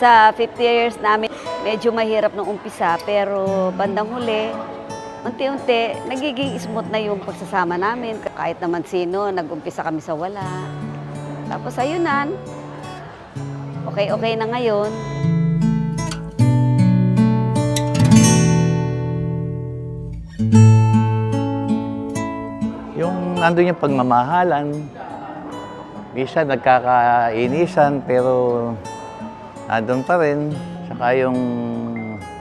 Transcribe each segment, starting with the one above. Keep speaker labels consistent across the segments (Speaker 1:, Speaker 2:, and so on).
Speaker 1: Sa 50 years namin, medyo mahirap nung umpisa, pero bandang huli, unti-unti, nagiging smooth na yung pagsasama namin. Kahit naman sino, nag-umpisa kami sa wala. Tapos ayunan, okay-okay na ngayon.
Speaker 2: Yung nandun yung pagmamahalan, minsan nagkakainisan pero nandun pa rin. Saka yung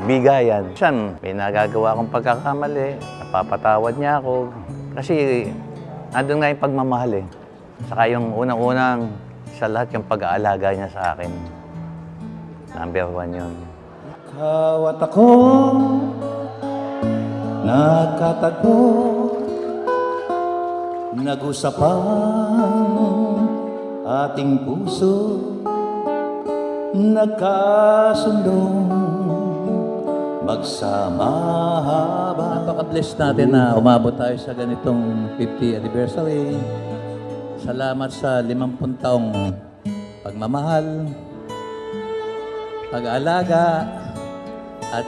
Speaker 2: bigayan. Minsan may nagagawa akong pagkakamali, napapatawad niya ako. Kasi nandun nga yung pagmamahal eh. Saka yung unang-unang sa lahat yung pag-aalaga niya sa akin. Number 1 yun.
Speaker 3: Kawat ako nakatagpo, nag-usapan ating puso, nagkasundong magsama habang.
Speaker 4: Napaka-blessed natin na umabot tayo sa ganitong 50th anniversary. Salamat sa 50 taong pagmamahal, pag-aalaga, at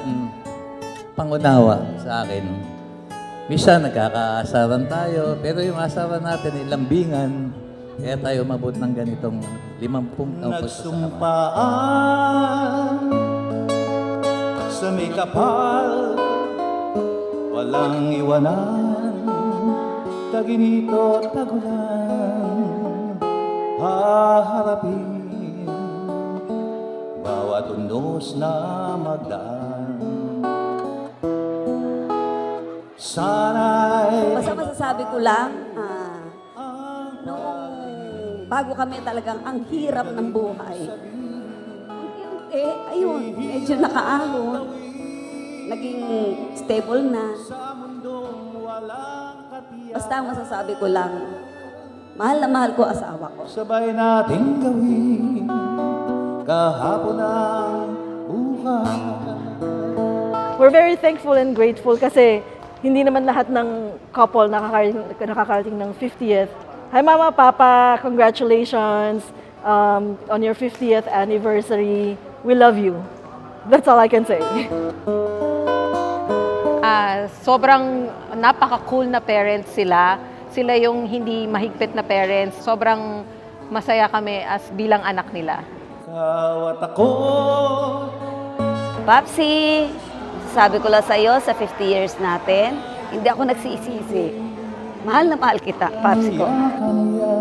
Speaker 4: pangunawa sa akin. Minsan nagkakaasaran tayo, pero yung asaran natin ay lambingan. Kaya tayo umabot ng ganitong 50 taong pagsasama.
Speaker 3: Nagsumpaan sa may kapal, walang iwanan, taginito tagulan, haharapin bawat unos na magdaan. Sana'y
Speaker 1: Basta masasabi ko lang, noong bago kami talagang ang hirap ng buhay, unti-unti, ayun, medyo nakaahon, naging stable na. Basta masasabi ko lang, mahal na mahal ko asawa ko.
Speaker 3: sabay nating gawin kahapon ang buhay.
Speaker 5: We're very thankful and grateful kasi hindi naman lahat ng couple nakakarating ng 50th. Hi Mama, Papa, congratulations on your 50th anniversary. We love you. That's all I can say.
Speaker 6: Sobrang napaka-cool na parents sila. Sila yung hindi mahigpit na parents. Sobrang masaya kami as bilang anak nila.
Speaker 3: Kawat ako
Speaker 1: Papsi, sabi ko lang sa'yo, sa 50 years natin, hindi ako nagsisisi. Mahal na mahal kita, Papsi ko.
Speaker 3: iyakan niya.